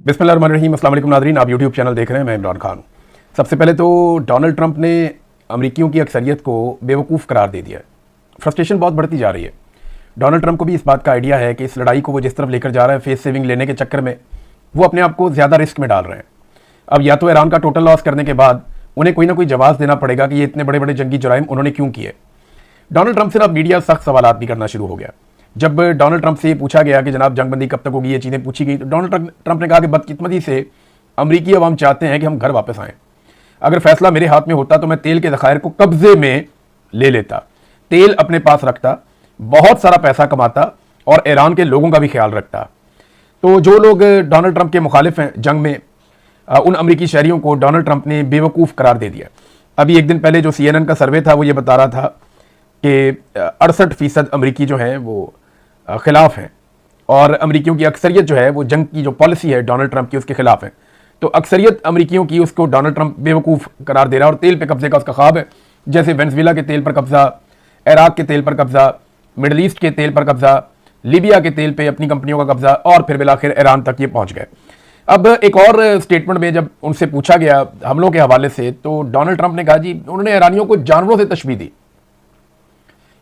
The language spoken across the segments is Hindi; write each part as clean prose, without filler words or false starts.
बिस्मिल्लाहिर्रहमानिर्रहीम। अस्सलाम वालेकुम नाज़रीन, आप यूट्यूब चैनल देख रहे हैं, मैं इमरान खान। सबसे पहले तो डोनाल्ड ट्रंप ने अमरीकियों की अक्सरियत को बेवकूफ़ करार दे दिया है। फ्रस्ट्रेशन बहुत बढ़ती जा रही है। डोनाल्ड ट्रंप को भी इस बात का आइडिया है कि इस लड़ाई को वो जिस तरफ लेकर जा रहा है, फेस सेविंग लेने के चक्कर में वो अपने आप को ज़्यादा रिस्क में डाल रहे हैं। अब या तो ईरान का टोटल लॉस करने के बाद उन्हें कोई ना कोई जवाब देना पड़ेगा कि ये इतने बड़े बड़े जंगी जुराइम उन्होंने क्यों किए। डोनाल्ड ट्रंप से अब मीडिया सख्त सवाल भी करना शुरू हो गया। जब डोनाल्ड ट्रंप से ये पूछा गया कि जनाब जंगबंदी कब तक होगी, ये चीज़ें पूछी गई, तो डोनाल्ड ट्रंप ने कहा कि बदकिस्मती से अमरीकी अवाम चाहते हैं कि हम घर वापस आएँ। अगर फैसला मेरे हाथ में होता तो मैं तेल के ज़खायर को कब्जे में ले लेता, तेल अपने पास रखता, बहुत सारा पैसा कमाता और ईरान के लोगों का भी ख्याल रखता। तो जो लोग डोनाल्ड ट्रंप के मुखालिफ हैं जंग में, उन अमरीकी शहरियों को डोनाल्ड ट्रंप ने बेवकूफ़ करार दे दिया। अभी एक दिन पहले जो CNN का सर्वे था वो ये बता रहा था कि 68% अमरीकी जो हैं वो खिलाफ हैं और अमरीकियों की अक्सरियत जो है वो जंग की जो पॉलिसी है डोनाल्ड ट्रंप की उसके खिलाफ है। तो अक्सरियत अमरीकियों की उसको डोनाल्ड ट्रंप बेवकूफ़ करार दे रहा है और तेल पे कब्जे का उसका ख्वाब है। जैसे वेनेजुएला के तेल पर कब्जा, इराक के तेल पर कब्जा, मिडल ईस्ट के तेल पर कब्जा, लीबिया के तेल पे अपनी कंपनियों का कब्जा और फिर बिलाखिर ईरान तक ये पहुंच गए। अब एक और स्टेटमेंट में जब उनसे पूछा गया हमलों के हवाले से, तो डोनाल्ड ट्रंप ने कहा जी उन्होंने ईरानियों को जानवरों से तशबीह दी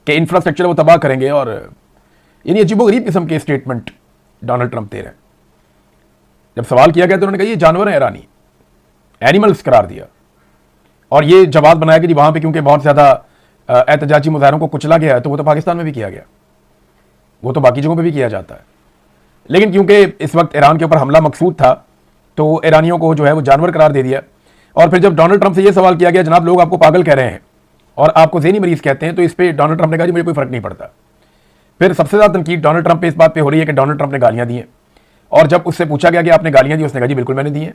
कि इंफ्रास्ट्रक्चर वो तबाह करेंगे। और यानी अजीबोगरीब किस्म के स्टेटमेंट डोनाल्ड ट्रंप दे रहे हैं। जब सवाल किया गया तो उन्होंने कहा ये जानवर हैं ईरानी, एनिमल्स करार दिया। और ये जवाब बनाया कि जी वहां पे क्योंकि बहुत ज़्यादा एहतजाजी मुजाहरों को कुचला गया है, तो वो तो पाकिस्तान में भी किया गया, वो तो बाकी जगहों पे भी किया जाता है। लेकिन क्योंकि इस वक्त ईरान के ऊपर हमला मकसूद था तो ईरानियों को जो है वो जानवर करार दे दिया। और फिर जब डोनाल्ड ट्रंप से ये सवाल किया गया जनाब लोग आपको पागल कह रहे हैं और आपको ज़हनी मरीज कहते हैं, तो इस पर डोनाल्ड ट्रंप ने कहा जी मुझे कोई फ़र्क नहीं पड़ता। फिर सबसे ज़्यादा तनकीद डोनाल्ड ट्रंप पे इस बात पे हो रही है कि डोनाल्ड ट्रंप ने गालियाँ दी हैं। और जब उससे पूछा गया कि आपने गालियाँ दी, उसने कहा जी बिल्कुल मैंने दी हैं।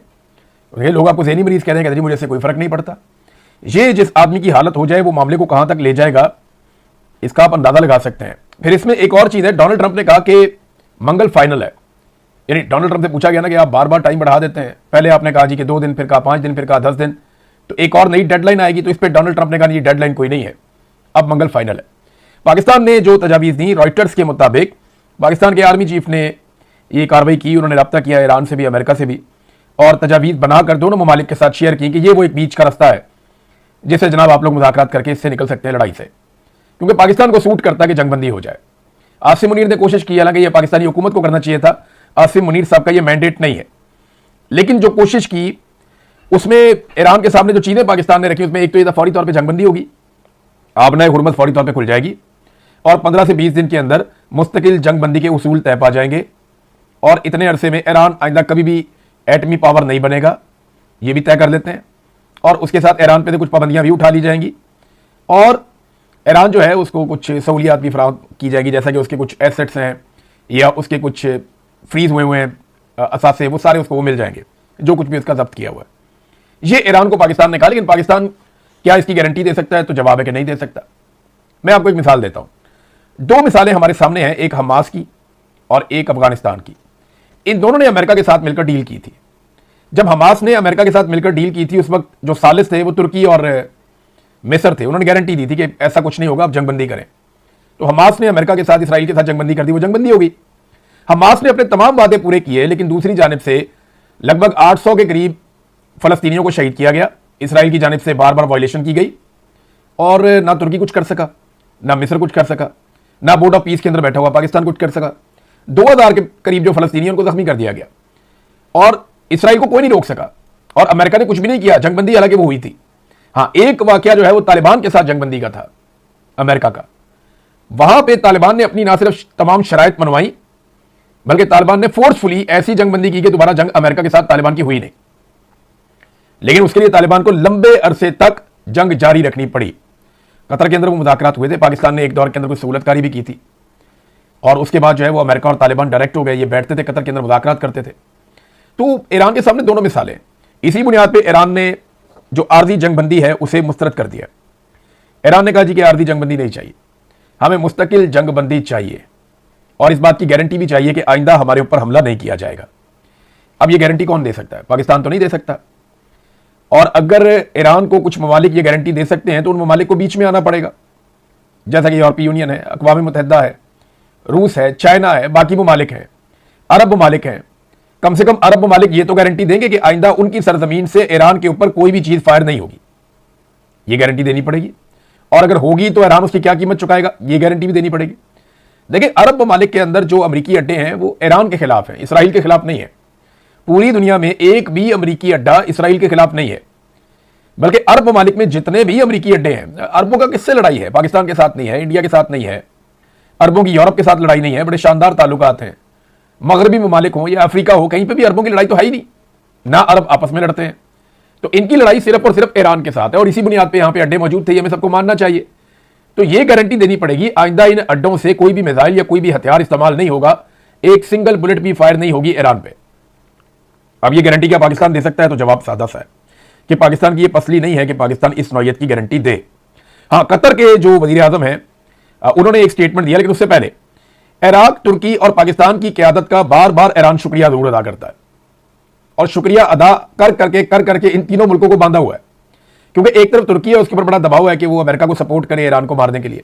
ये लोग आपको ज़हनी मरीज कहते हैं, जी मुझे इससे कोई फ़र्क नहीं पड़ता। ये जिस आदमी की हालत हो जाए वो मामले को कहाँ तक ले जाएगा इसका आप अंदाज़ा लगा सकते हैं। फिर इसमें एक और चीज़ है, डोनाल्ड ट्रंप ने कहा कि मंगल फाइनल है। यानी डोनाल्ड ट्रंप से पूछा गया ना कि आप बार बार टाइम बढ़ा देते हैं, पहले आपने कहा जी कि 2 दिन, फिर कहा 5 दिन, फिर कहा 10 दिन, तो एक और नई डेडलाइन आएगी। तो इस पर डोनाल्ड ट्रंप ने कहा ये डेडलाइन कोई नहीं है, अब मंगल फाइनल है। पाकिस्तान ने जो तजावीज़ दी, रॉयटर्स के मुताबिक पाकिस्तान के आर्मी चीफ ने ये कार्रवाई की। उन्होंने रब्ता किया ईरान से भी, अमेरिका से भी, और तजावीज़ बनाकर दोनों ममालिक के साथ शेयर की कि ये वो एक बीच का रास्ता है जिससे जनाब आप लोग मुज़ाकरात करके इससे निकल सकते हैं लड़ाई से, क्योंकि पाकिस्तान को सूट करता है कि जंगबंदी हो जाए। आसिम मुनीर ने कोशिश की, हालांकि ये पाकिस्तानी हुकूमत को करना चाहिए था, आसिम मुनीर साहब का ये मैंडेट नहीं है, लेकिन जो कोशिश की उसमें ईरान के सामने जो चीज़ें पाकिस्तान ने रखी उसमें एक तो ये था फौरी तौर पर जंगबंदी होगी, आबनाए हुर्मत फौरी तौर पर खुल जाएगी और 15 से 20 दिन के अंदर मुस्तकिल जंगबंदी के उसूल तय पा जाएंगे और इतने अरसे में ईरान आइंदा कभी भी एटमी पावर नहीं बनेगा, ये भी तय कर लेते हैं। और उसके साथ ईरान पे से कुछ पाबंदियां भी उठा ली जाएंगी और ईरान जो है उसको कुछ सहूलियात भी फराहम की जाएगी, जैसा कि उसके कुछ एसेट्स हैं या उसके कुछ फ्रीज हुए हैं असासे, वो सारे उसको वो मिल जाएंगे, जो कुछ भी उसका जब्त किया हुआ है। ये ईरान को पाकिस्तान ने कहा, लेकिन पाकिस्तान क्या इसकी गारंटी दे सकता है? तो जवाब है कि नहीं दे सकता। मैं आपको एक मिसाल देता हूँ, 2 मिसालें हमारे सामने हैं, एक हमास की और एक अफगानिस्तान की। इन दोनों ने अमेरिका के साथ मिलकर डील की थी। जब हमास ने अमेरिका के साथ मिलकर डील की थी, उस वक्त जो सालिस थे वो तुर्की और मिस्र थे। उन्होंने गारंटी दी थी कि ऐसा कुछ नहीं होगा, आप जंगबंदी करें। तो हमास ने अमेरिका के साथ, इसराइल के साथ जंगबंदी कर दी, वो जंगबंदी हो गई। हमास ने अपने तमाम वादे पूरे किए, लेकिन दूसरी जानिब से लगभग 800 के करीब फलस्तीनियों को शहीद किया गया। इसराइल की जानिब से बार बार वायलेशन की गई और ना तुर्की कुछ कर सका, ना मिस्र कुछ कर सका, ना बोर्ड ऑफ पीस के अंदर बैठा हुआ पाकिस्तान कुछ कर सका। 2000 के करीब जो फलस्तीनियों को जख्मी कर दिया गया और इसराइल को कोई नहीं रोक सका और अमेरिका ने कुछ भी नहीं किया। जंगबंदी हालांकि वो हुई थी। हाँ, एक वाकया जो है वो तालिबान के साथ जंगबंदी का था अमेरिका का। वहां पे तालिबान ने अपनी ना सिर्फ तमाम शराइत मनवाई, बल्कि तालिबान ने फोर्सफुली ऐसी जंगबंदी की कि दोबारा जंग अमेरिका के साथ तालिबान की हुई नहीं। लेकिन उसके लिए तालिबान को लंबे अरसे तक जंग जारी रखनी पड़ी। कतर के अंदर वो मुज़ाकरात हुए थे, पाकिस्तान ने एक दौर के अंदर कोई सहूलतकारी भी की थी और उसके बाद जो है वो अमेरिका और तालिबान डायरेक्ट हो गए, ये बैठते थे कतर के अंदर मुज़ाकरात करते थे। तो ईरान के सामने दोनों मिसालें। इसी बुनियाद पर ईरान ने जो आर्जी जंगबंदी है उसे मुस्तरद कर दिया। ईरान ने कहा जी कि आर्जी जंगबंदी नहीं चाहिए, हमें मुस्तकिल जंगबंदी चाहिए और इस बात की गारंटी भी चाहिए कि आइंदा हमारे ऊपर हमला नहीं किया जाएगा। अब ये गारंटी कौन दे सकता है? पाकिस्तान तो नहीं दे सकता। और अगर ईरान को कुछ ममालिक ये गारंटी दे सकते हैं तो उन ममालिक को बीच में आना पड़ेगा, जैसा कि यूरोपीय यूनियन है, अक़वाम मुत्तहिदा है, रूस है, चाइना है, बाकी ममालिक हैं, अरब ममालिक हैं, कम से कम अरब ममालिक ये तो गारंटी देंगे कि आइंदा उनकी सरजमीन से ईरान के ऊपर कोई भी चीज फायर नहीं होगी, ये गारंटी देनी पड़ेगी। और अगर होगी तो ईरान उसकी क्या कीमत चुकाएगा, ये गारंटी भी देनी पड़ेगी। देखिए, अरब ममालिक के अंदर जो अमरीकी अड्डे हैं वो ईरान के खिलाफ हैं, इसराइल के खिलाफ नहीं है। पूरी दुनिया में एक भी अमरीकी अड्डा इसराइल के खिलाफ नहीं है, बल्कि अरब ममालिक में जितने भी अमरीकी अड्डे हैं, अरबों का किससे लड़ाई है? पाकिस्तान के साथ नहीं है, इंडिया के साथ नहीं है, अरबों की यूरोप के साथ लड़ाई नहीं है, बड़े शानदार ताल्लुकात हैं। मगरबी ममालिक हो या अफ्रीका हो, कहीं पे भी अरबों की लड़ाई तो है ही नहीं, ना अरब आपस में लड़ते हैं। तो इनकी लड़ाई सिर्फ और सिर्फ ईरान के साथ है, और इसी बुनियाद पे यहां पे अड्डे मौजूद थे, ये हमें सबको मानना चाहिए। तो ये गारंटी देनी पड़ेगी आइंदा इन अड्डों से कोई भी मिसाइल या कोई भी हथियार इस्तेमाल नहीं होगा, एक सिंगल बुलेट भी फायर नहीं होगी ईरान पे। अब ये गारंटी क्या पाकिस्तान दे सकता है? तो जवाब सादा सा है कि पाकिस्तान की ये पसली नहीं है कि पाकिस्तान इस नौयत की गारंटी दे। हाँ, कतर के जो वजीर आजम हैं उन्होंने एक स्टेटमेंट दिया, लेकिन उससे पहले इराक, तुर्की और पाकिस्तान की क्यादत का बार बार ईरान शुक्रिया जरूर अदा करता है, और शुक्रिया अदा कर करके इन तीनों मुल्कों को बांधा हुआ है। क्योंकि एक तरफ तुर्की है, उसके ऊपर बड़ा दबाव है कि वो अमेरिका को सपोर्ट करे ईरान को मारने के लिए,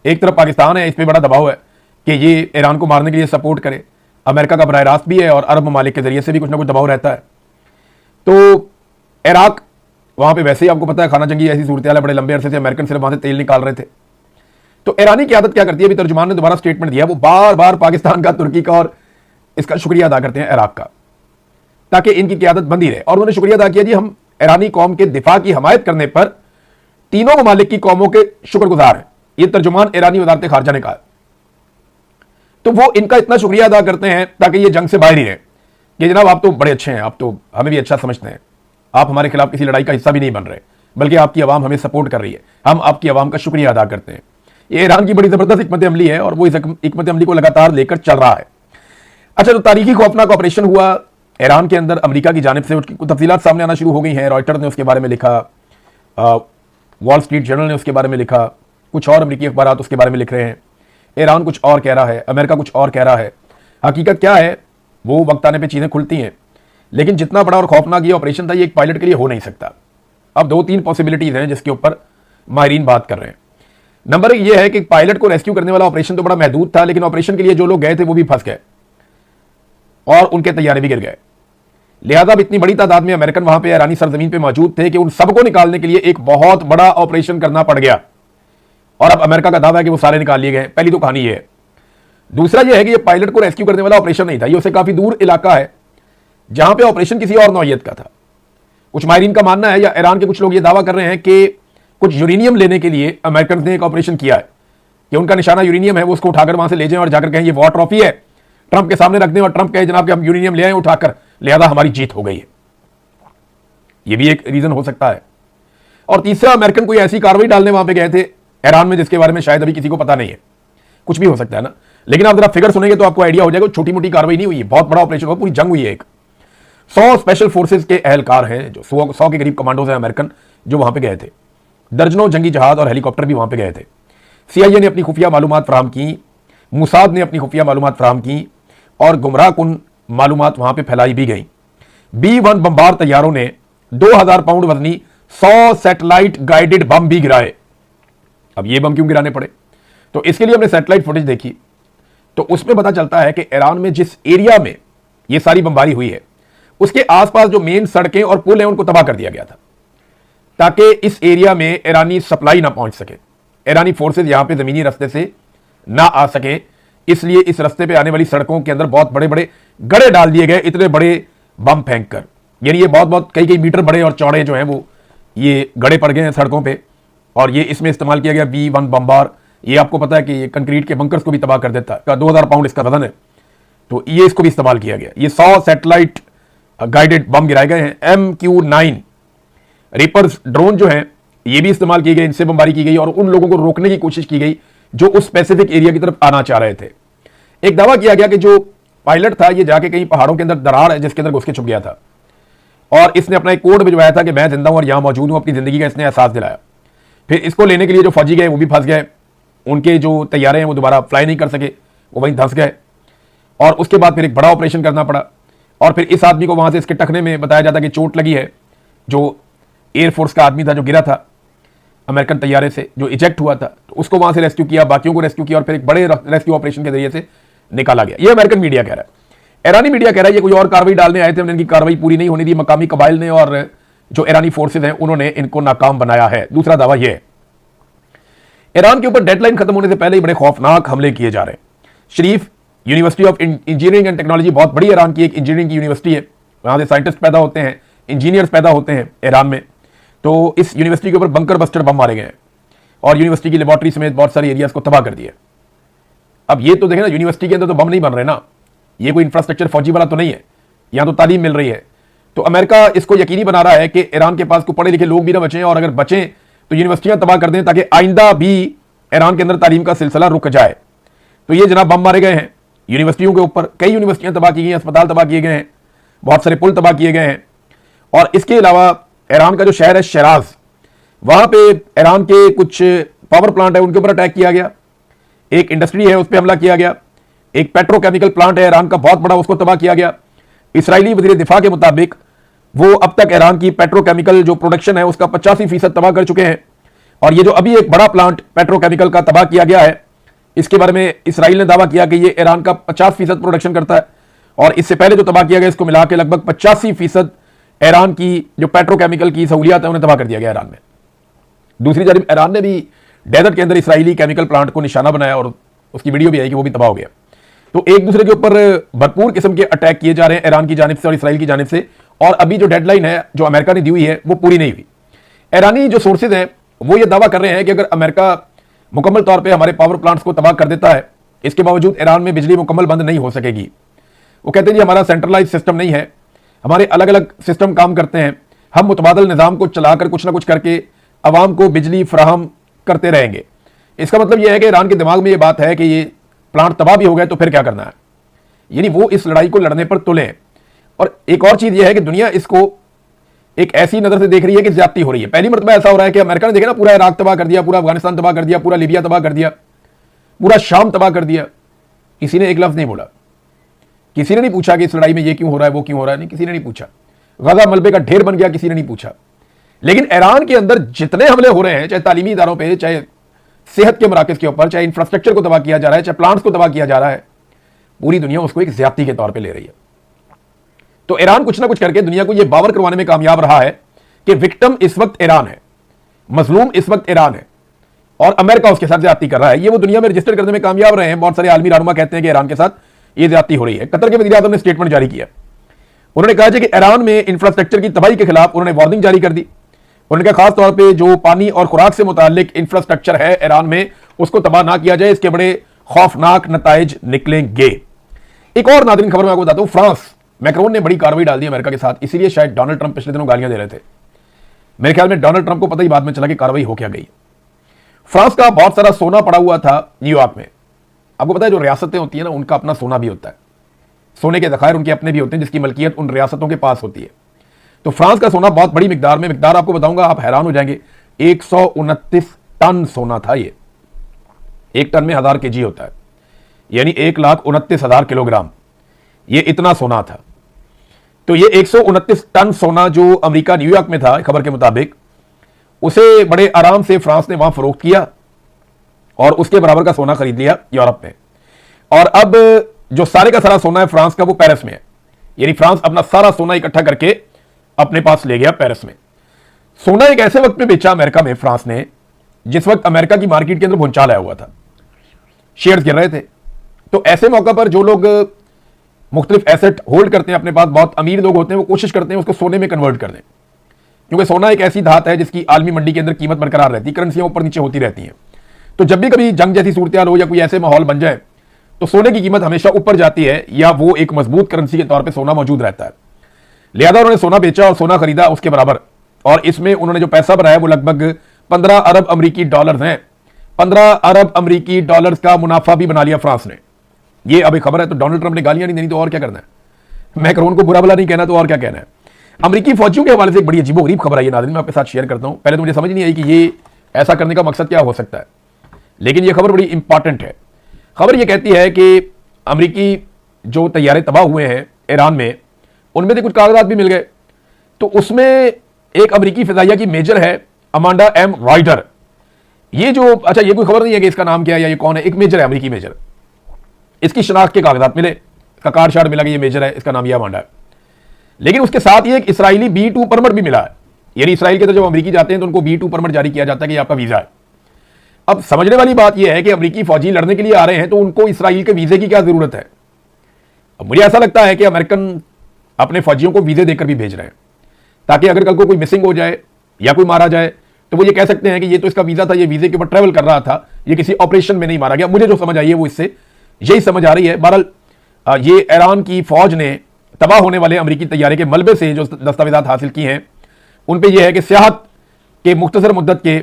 एक तरफ पाकिस्तान है, इस पर बड़ा दबाव है कि ये ईरान को मारने के लिए सपोर्ट करे। अमेरिका का बराह रास्त भी है और अरब ममालिक के जरिए से भी कुछ ना कुछ दबाव रहता है। तो इराक, वहां पे वैसे ही आपको पता है खाना जंगी ऐसी सूरत है, बड़े लंबे अरसे से अमेरिकन सिर्फ वहां से तेल निकाल रहे थे। तो ईरानी की आदत क्या करती है, अभी तर्जुमान ने दोबारा स्टेटमेंट दिया, वो बार बार पाकिस्तान का, तुर्की का और इसका शुक्रिया अदा करते हैं इराक का, ताकि इनकी क़यादत बंदी रहे। और उन्होंने शुक्रिया अदा किया, जी हम ईरानी कौम के दिफा की हमायत करने पर तीनों ममालिक की कौमों के शुक्रगुजार हैं। ये तर्जुमान ईरानी वज़ारत खारजा ने कहा। तो वो इनका इतना शुक्रिया अदा करते हैं ताकि ये जंग से बाहर ही रहे कि जनाब आप तो बड़े अच्छे हैं, आप तो हमें भी अच्छा समझते हैं, आप हमारे खिलाफ किसी लड़ाई का हिस्सा भी नहीं बन रहे, बल्कि आपकी आवाम हमें सपोर्ट कर रही है, हम आपकी आवाम का शुक्रिया अदा करते हैं। ये ईरान की बड़ी जबरदस्त हिकमत अमली है और वो इस हिकमत अमली को लगातार लेकर चल रहा है। अच्छा, तो तारीखी खौफनाक ऑपरेशन हुआ ईरान के अंदर अमेरिका की जानिब से, उसकी तफसीलात सामने आना शुरू हो गई हैं। रॉयटर्स ने उसके बारे में लिखा, वॉल स्ट्रीट जर्नल ने उसके बारे में लिखा, कुछ और अमेरिकी अखबार उसके बारे में लिख रहे हैं। ईरान कुछ और कह रहा है, अमेरिका कुछ और कह रहा है। हकीकत क्या है वो वक्त आने पर चीज़ें खुलती हैं, लेकिन जितना बड़ा और खौफनाक ये ऑपरेशन था, ये एक पायलट के लिए हो नहीं सकता। अब 2-3 पॉसिबिलिटीज़ हैं जिसके ऊपर माहिरीन बात कर रहे हैं। नंबर 1 ये है कि पायलट को रेस्क्यू करने वाला ऑपरेशन तो बड़ा महदूद था, लेकिन ऑपरेशन के लिए जो लोग गए थे वो भी फंस गए और उनके तैयारे भी गिर गए। लिहाजा अब इतनी बड़ी तादाद में अमेरिकन वहां पे ईरानी सरजमीन पे मौजूद थे कि उन सबको निकालने के लिए एक बहुत बड़ा ऑपरेशन करना पड़ गया, और अब अमेरिका का दावा है कि वो सारे निकाल लिए गए। पहली तो कहानी ये है। दूसरा ये है कि ये पायलट को रेस्क्यू करने वाला ऑपरेशन नहीं था, ये उससे काफी दूर इलाका है जहां पे ऑपरेशन किसी और नौयत का था। कुछ माहिरीन का मानना है, या ईरान के कुछ लोग ये दावा कर रहे हैं कि कुछ यूरेनियम लेने के लिए अमेरिकन ने एक ऑपरेशन किया है, कि उनका निशाना यूरेनियम है, वो उसको उठाकर वहां से ले जाएं और जाकर कहें ये वॉर ट्रॉफी है, ट्रंप के सामने रख दें और ट्रंप कहे जनाब कि हम यूरेनियम ले आए उठाकर, लिहाजा हमारी जीत हो गई है। ये भी एक रीजन हो सकता है। और तीसरा, अमेरिकन कोई ऐसी कार्रवाई डालने वहां पे गए थे ईरान में जिसके बारे में शायद अभी किसी को पता नहीं है। कुछ भी हो सकता है ना, लेकिन आप जरा फिगर सुनेंगे तो आपको आइडिया हो जाएगा। छोटी मोटी कार्रवाई नहीं हुई है, बहुत बड़ा ऑपरेशन हुआ, पूरी जंग हुई है। एक 100 स्पेशल फोर्सेज के एहलकार हैं, जो 100 के करीब कमांडोज हैं अमेरिकन, जो वहां पे गए थे। दर्जनों जंगी जहाज और हेलीकॉप्टर भी वहां पे गए थे। CIA ने अपनी खुफिया मालूमात फराहम की, मुसाद ने अपनी खुफिया मालूमात फराहम की, और गुमराह कुन मालूमात वहां पे फैलाई भी गई। B-1 बम्बार तैयारों ने 2000 पाउंड वजनी 100 सैटेलाइट गाइडेड बम भी गिराए। अब ये बम क्यों गिराने पड़े? तो इसके लिए हमने सैटेलाइट फुटेज देखी, तो उसमें पता चलता है कि ईरान में जिस एरिया में ये सारी बमबारी हुई है, उसके आसपास जो मेन सड़कें और पुल हैं उनको तबाह कर दिया गया था, ताकि इस एरिया में ईरानी सप्लाई ना पहुंच सके, ईरानी फोर्सेज यहां पे जमीनी रास्ते से ना आ सके। इसलिए इस रास्ते पे आने वाली सड़कों के अंदर बहुत बड़े बड़े गड़े डाल दिए गए, इतने बड़े बम फेंक कर। यानी ये बहुत कई मीटर बड़े और चौड़े जो हैं वो ये गड़े पड़ गए हैं सड़कों पे, और ये इसमें इस्तेमाल किया गया B-1 बम्बार। ये आपको पता है कि ये कंक्रीट के बंकर्स को भी तबाह कर देता है, 2000 पाउंड इसका वजन है, तो ये इसको भी इस्तेमाल किया गया। ये 100 सैटेलाइट गाइडेड बम गिराए गए हैं। MQ-9 रिपर्स ड्रोन जो हैं ये भी इस्तेमाल किए गए, इनसे बमबारी की गई और उन लोगों को रोकने की कोशिश की गई जो उस स्पेसिफिक एरिया की तरफ आना चाह रहे थे। एक दावा किया गया कि जो पायलट था ये जाके कहीं पहाड़ों के अंदर दरार है जिसके अंदर घुस के छुप गया था, और इसने अपना एक कोड भिजवाया था कि मैं जिंदा हूं और यहां मौजूद हूं, अपनी जिंदगी का इसने एहसास दिलाया। फिर इसको लेने के लिए जो फौजी गए वो भी फंस गए, उनके जो तैयारे हैं वो दोबारा फ्लाई नहीं कर सके, वो वहीं धंस गए, और उसके बाद फिर एक बड़ा ऑपरेशन करना पड़ा। और फिर इस आदमी को वहां से इसके टखने में बताया जाता कि चोट लगी है, जो एयरफोर्स का आदमी था जो गिरा था अमेरिकन तैयारे से, जो इजेक्ट हुआ था, तो उसको वहां से रेस्क्यू किया, बाकियों को रेस्क्यू किया और फिर एक बड़े रेस्क्यू ऑपरेशन के जरिए से निकाला गया। ये अमेरिकन मीडिया कह रहा है। ईरानी मीडिया कह रहा है ये कोई और कार्रवाई डालने आए थे, उन्होंने इनकी कार्रवाई पूरी नहीं होने दी, मकामी कबाइल ने और जो ईरानी फोर्सेज हैं उन्होंने इनको नाकाम बनाया है। दूसरा दावा यह है ईरान के ऊपर डेडलाइन खत्म होने से पहले ही बड़े खौफनाक हमले किए जा रहे हैं। Sharif University of Engineering and Technology बहुत बड़ी ईरान की एक इंजीनियरिंग की यूनिवर्सिटी है, वहां से साइंटिस्ट पैदा होते हैं, इंजीनियर्स पैदा होते हैं ईरान में। तो इस यूनिवर्सिटी के ऊपर बंकर बस्टर बम मारे गए हैं और यूनिवर्सिटी की लेबॉर्ट्री समेत बहुत सारे एरियाज को तबाह कर दिया। अब ये तो देखें ना, यूनिवर्सिटी के अंदर तो बम नहीं बन रहे ना, ये कोई इंफ्रास्ट्रक्चर फौजी वाला तो नहीं है, यहां तो तालीम मिल रही है। तो अमेरिका इसको यकीनी बना रहा है कि ईरान के पास को पढ़े लिखे लोग भी ना बचें, और अगर बचें तो यूनिवर्सिटियां तबाह कर दें ताकि आइंदा भी ईरान के अंदर तालीम का सिलसिला रुक जाए। तो ये जनाब बम मारे गए हैं यूनिवर्सिटियों के ऊपर, कई यूनिवर्सिटियां तबाह की गई हैं, अस्पताल तबाह किए गए हैं, बहुत सारे पुल तबाह किए गए हैं। और इसके अलावा ईरान का जो शहर है शिराज, वहां पे ईरान के कुछ पावर प्लांट है उनके ऊपर अटैक किया गया, एक इंडस्ट्री है उस पर हमला किया गया, एक पेट्रोकेमिकल प्लांट है ईरान का बहुत बड़ा, उसको तबाह किया गया। इसराइली वज़ीर दिफा के मुताबिक वो अब तक ईरान की पेट्रोकेमिकल जो प्रोडक्शन है उसका 85% तबाह कर चुके हैं। और ये जो अभी एक बड़ा प्लांट पेट्रोकेमिकल का तबाह किया गया है, इसके बारे में इसराइल ने दावा किया कि ये ईरान का 50% प्रोडक्शन करता है, और इससे पहले जो तबाह किया गया इसको मिला के लगभग 85% ईरान की जो पेट्रोकेमिकल की सहूलियात है उन्हें तबाह कर दिया गया ईरान में। दूसरी जानब ईरान ने भी डेजर्ट के अंदर इसराइली केमिकल प्लांट को निशाना बनाया और उसकी वीडियो भी आई कि वो भी तबाह हो गया। तो एक दूसरे के ऊपर भरपूर किस्म के अटैक किए जा रहे हैं ईरान की जानिब से और इसराइल की जानिब से, और अभी जो डेडलाइन है जो अमेरिका ने दी हुई है वो पूरी नहीं हुई। ईरानी जो सोर्सेज हैं वो ये दावा कर रहे हैं कि अगर अमेरिका मुकम्मल तौर पर हमारे पावर प्लांट्स को तबाह कर देता है, इसके बावजूद ईरान में बिजली मुकम्मल बंद नहीं हो सकेगी। वो कहते हैं जी हमारा सेंट्रलाइज सिस्टम नहीं है, हमारे अलग अलग सिस्टम काम करते हैं, हम मुतबादल निज़ाम को चलाकर कुछ ना कुछ करके अवाम को बिजली फराहम करते रहेंगे। इसका मतलब यह है कि ईरान के दिमाग में यह बात है कि ये प्लांट तबाह भी हो गए तो फिर क्या करना है, यानी वो इस लड़ाई को लड़ने पर तुले हैं। और एक और चीज़ यह है कि दुनिया इसको एक ऐसी नज़र से देख रही है कि ज्यादती हो रही है। पहली मरतबा ऐसा हो रहा है कि अमेरिका ने देखा ना, पूरा इराक तबाह कर दिया, पूरा अफगानिस्तान तबाह कर दिया, पूरा लीबिया तबाह कर दिया, पूरा शाम तबाह कर दिया, किसी ने एक लफ्ज़ नहीं बोला, किसी ने नहीं पूछा कि इस लड़ाई में ये क्यों हो रहा है वो क्यों हो रहा है, नहीं किसी ने नहीं पूछा। गजा मलबे का ढेर बन गया, किसी ने नहीं पूछा। लेकिन ईरान के अंदर जितने हमले हो रहे हैं, चाहे तालीमी इदारों पर, चाहे सेहत के मराकज़ के ऊपर, चाहे इंफ्रास्ट्रक्चर को तबाह किया जा रहा है, चाहे प्लांट्स को तबाह किया जा रहा है, पूरी दुनिया उसको एक ज्यादती के तौर पर ले रही है। तो ईरान कुछ ना कुछ करके दुनिया को यह बावर करवाने में कामयाब रहा है कि विक्टिम इस वक्त ईरान है, मजलूम इस वक्त ईरान है, और अमेरिका उसके साथ ज्यादती कर रहा है। ये वो दुनिया में रजिस्टर करने में कामयाब रहे हैं। बहुत सारे आलमी रहनुमा कहते हैं कि ईरान के साथ ये ज्यादती हो रही है। कतर के वज़ीर आज़म ने स्टेटमेंट जारी किया, उन्होंने कहा कि ईरान में इंफ्रास्ट्रक्चर की तबाही के खिलाफ उन्होंने वार्निंग जारी कर दी। उन्होंने कहा खास तौर पर जो पानी और खुराक से मुतालिक इंफ्रास्ट्रक्चर है ईरान में, उसको तबाह ना किया जाए, इसके बड़े खौफनाक नताइज निकलेंगे। एक और नाज़रीन खबर मैं आपको बताता हूं, फ्रांस मैक्रोन ने बड़ी कार्रवाई डाल दी अमेरिका के साथ, इसीलिए शायद डोनाल्ड ट्रंप पिछले दिनों गालियां दे रहे थे। मेरे ख्याल में डोनाल्ड ट्रंप को पता ही बाद में चला कि कार्रवाई हो क्या गई। फ्रांस का बहुत सारा सोना पड़ा हुआ था न्यूयॉर्क में। आपको पता है जो रियासतें होती हैं ना, उनका अपना सोना भी होता है, सोने के ज़खायर उनके अपने भी होते हैं जिसकी मलकियत उन रियासतों के पास होती है। तो फ्रांस का सोना बहुत बड़ी मिकदार में, मिकदार आपको बताऊंगा आप हैरान हो जाएंगे, 129 टन सोना था। ये एक टन में 1000 kg होता है, यानी 1,29,000 किलोग्राम, ये इतना सोना था। तो ये 129 टन सोना जो अमेरिका न्यूयॉर्क में था खबर के मुताबिक, उसे बड़े आराम से फ्रांस ने वहां फरोख्त किया और उसके बराबर का सोना खरीद लिया यूरोप में। और अब जो सारे का सारा सोना है फ्रांस का, वो पेरिस में है, यानी फ्रांस अपना सारा सोना इकट्ठा करके अपने पास ले गया पेरिस में। सोना एक ऐसे वक्त में बेचा अमेरिका में फ्रांस ने जिस वक्त अमेरिका की मार्केट के अंदर भूचाल आया हुआ था, शेयर्स गिर रहे थे। तो ऐसे मौका पर जो लोग मुख्तलिफ एसेट होल्ड करते हैं, अपने पास बहुत अमीर लोग होते हैं, वो कोशिश करते हैं उसको सोने में कन्वर्ट कर दें, क्योंकि सोना एक ऐसी धात है जिसकी आलमी मंडी के अंदर कीमत बरकरार रहती है, करेंसियां ऊपर नीचे होती रहती हैं। तो जब भी कभी जंग जैसी सूरत हो या कोई ऐसे माहौल बन जाए तो सोने की कीमत हमेशा ऊपर जाती है, या वो एक मजबूत करेंसी के तौर पर सोना मौजूद रहता है। लिहाजा उन्होंने सोना बेचा और सोना खरीदा उसके बराबर, और इसमें उन्होंने जो पैसा बनाया वो लगभग 15 अरब अमरीकी डॉलर हैं। 15 अरब अमरीकी डॉलर्स का मुनाफा भी बना लिया फ्रांस ने। ये अब एक खबर है। तो डोनाल्ड ट्रंप ने गालियां नहीं देनी तो और क्या करना है, मैक्रोन को बुरा भला नहीं कहना तो और क्या कहना है। अमरीकी फौजियों के हवाले से एक बड़ी अजीबोगरीब खबर है, ये नाज़रीन मैं आपके साथ शेयर करता हूं। पहले तो मुझे समझ नहीं आई कि ये ऐसा करने का मकसद क्या हो सकता है, लेकिन ये खबर बड़ी इंपॉर्टेंट है। खबर ये कहती है कि अमरीकी जो तैयारे तबाह हुए हैं ईरान में, उनमें से कुछ कागजात भी मिल गए। तो उसमें एक अमरीकी फिजाइया की मेजर है अमांडा एम राइडर। ये जो, अच्छा ये कोई खबर नहीं है कि इसका नाम क्या है या ये कौन है, एक मेजर है, अमरीकी मेजर। इसकी शनाख्त के कागजात मिले, इसका कार्ड शार्ड मिला कि ये मेजर है, इसका नाम यह वांडा है। लेकिन उसके साथ ही एक इसराइली B2 परमिट भी मिला है। यानी इसराइल के तो जब अमेरिकी जाते हैं तो उनको B2 परमिट जारी किया जाता है कि ये आपका वीजा है। अब समझने वाली बात यह है कि अमेरिकी फौजी लड़ने के लिए आ रहे हैं तो उनको इसराइल के वीजे की क्या जरूरत है। अब मुझे ऐसा लगता है कि अमेरिकन अपने फौजियों को वीजे देकर भी भेज रहे हैं ताकि अगर कल को कोई मिसिंग हो जाए या कोई मारा जाए तो वो ये कह सकते हैं कि ये तो इसका वीजा था, ये वीजे के ऊपर ट्रेवल कर रहा था, ये किसी ऑपरेशन में नहीं मारा गया। मुझे जो समझ आई है वो इससे यही समझ आ रही है। बहरहाल ये ईरान की फौज ने तबाह होने वाले अमेरिकी तैयारे के मलबे से जो दस्तावेजात हासिल की हैं उन पे यह है कि सियाहत के मुख्तसर मुद्दत के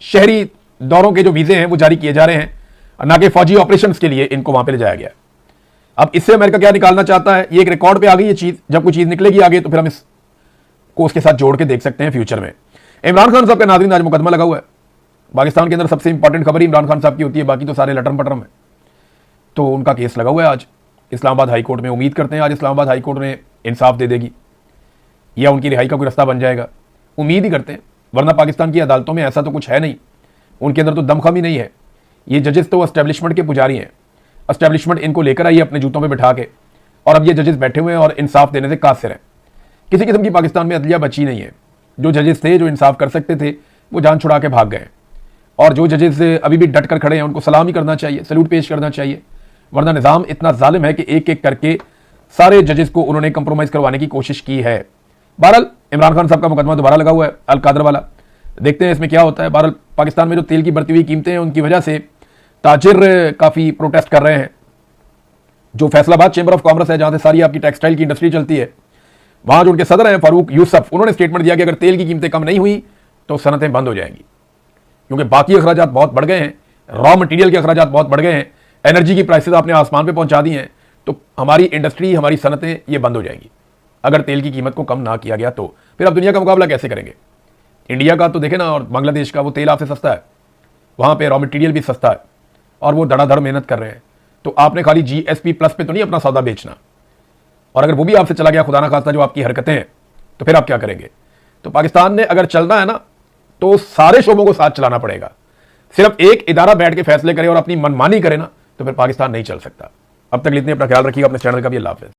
शहरी दौरों के जो वीजे हैं वो जारी किए जा रहे हैं, ना कि फौजी ऑपरेशंस के लिए इनको वहां पे ले जाया गया। अब इससे अमेरिका क्या निकालना चाहता है, ये एक रिकॉर्ड पे आ गई ये चीज। जब कोई चीज निकलेगी आगे तो फिर हम इसको उसके साथ जोड़ के देख सकते हैं फ्यूचर में। इमरान खान साहब का नाज़रीन आज मुकदमा लगा हुआ है पाकिस्तान के अंदर। सबसे इंपॉर्टेंट खबर इमरान खान साहब की होती है, बाकी तो सारे लटरम पटरम है। तो उनका केस लगा हुआ है आज इस्लामाबाद हाई कोर्ट में। उम्मीद करते हैं आज इस्लामाबाद हाई कोर्ट ने इंसाफ दे देगी या उनकी रिहाई का कोई रास्ता बन जाएगा। उम्मीद ही करते हैं, वरना पाकिस्तान की अदालतों में ऐसा तो कुछ है नहीं, उनके अंदर तो दमखम ही नहीं है। ये जजेस तो एस्टेब्लिशमेंट के पुजारी हैं। एस्टेब्लिशमेंट इनको लेकर आई अपने जूतों में बिठा के, और अब ये जजेस बैठे हुए हैं और इंसाफ देने से कासिर हैं। किसी किस्म की पाकिस्तान में अदलिया बची नहीं है। जो जजेस थे जो इंसाफ कर सकते थे वो जान छुड़ा के भाग गए, और जो जजेस अभी भी डट कर खड़े हैं उनको सलाम ही करना चाहिए, सैल्यूट पेश करना चाहिए। वरना निज़ाम इतना जालिम है कि एक एक करके सारे जजेस को उन्होंने कंप्रोमाइज करवाने की कोशिश की है। बहरहाल इमरान खान साहब का मुकदमा दोबारा लगा हुआ है अल कादर वाला, देखते हैं इसमें क्या होता है। बहरहाल पाकिस्तान में जो तेल की बढ़ती हुई कीमतें हैं उनकी वजह से ताजिर काफ़ी प्रोटेस्ट कर रहे हैं। जो फैसलाबाद चैम्बर ऑफ कॉमर्स है जहाँ से सारी आपकी टेक्सटाइल की इंडस्ट्री चलती है, वहाँ जो उनके सदर हैं फारूक यूसुफ, उन्होंने स्टेटमेंट दिया कि अगर तेल की कीमतें कम नहीं हुई तो सनतें बंद हो जाएंगी, क्योंकि बाकी अखराजात बहुत बढ़ गए हैं, रॉ मटेरियल के अखराजात बहुत बढ़ गए हैं, एनर्जी की प्राइसेस आपने आसमान पे पहुंचा दी हैं, तो हमारी इंडस्ट्री, हमारी सनतें ये बंद हो जाएंगी अगर तेल की कीमत को कम ना किया गया तो। फिर आप दुनिया का मुकाबला कैसे करेंगे? इंडिया का तो देखें ना, और बांग्लादेश का, वो तेल आपसे सस्ता है, वहाँ पे रॉ मटेरियल भी सस्ता है और वो धड़ाधड़ मेहनत कर रहे हैं। तो आपने खाली GSP प्लस पे तो नहीं अपना सौदा बेचना, और अगर वो भी आपसे चला गया खुदा ना खास्ता जो आपकी हरकतें हैं, तो फिर आप क्या करेंगे? तो पाकिस्तान ने अगर चलना है ना तो सारे शोबों को साथ चलाना पड़ेगा। सिर्फ एक इदारा बैठ के फैसले करे और अपनी मनमानी करे ना तो फिर पाकिस्तान नहीं चल सकता। अब तक इतने, अपना ख्याल रखिएगा, अपने चैनल का भी। अल्लाह हाफ़िज़।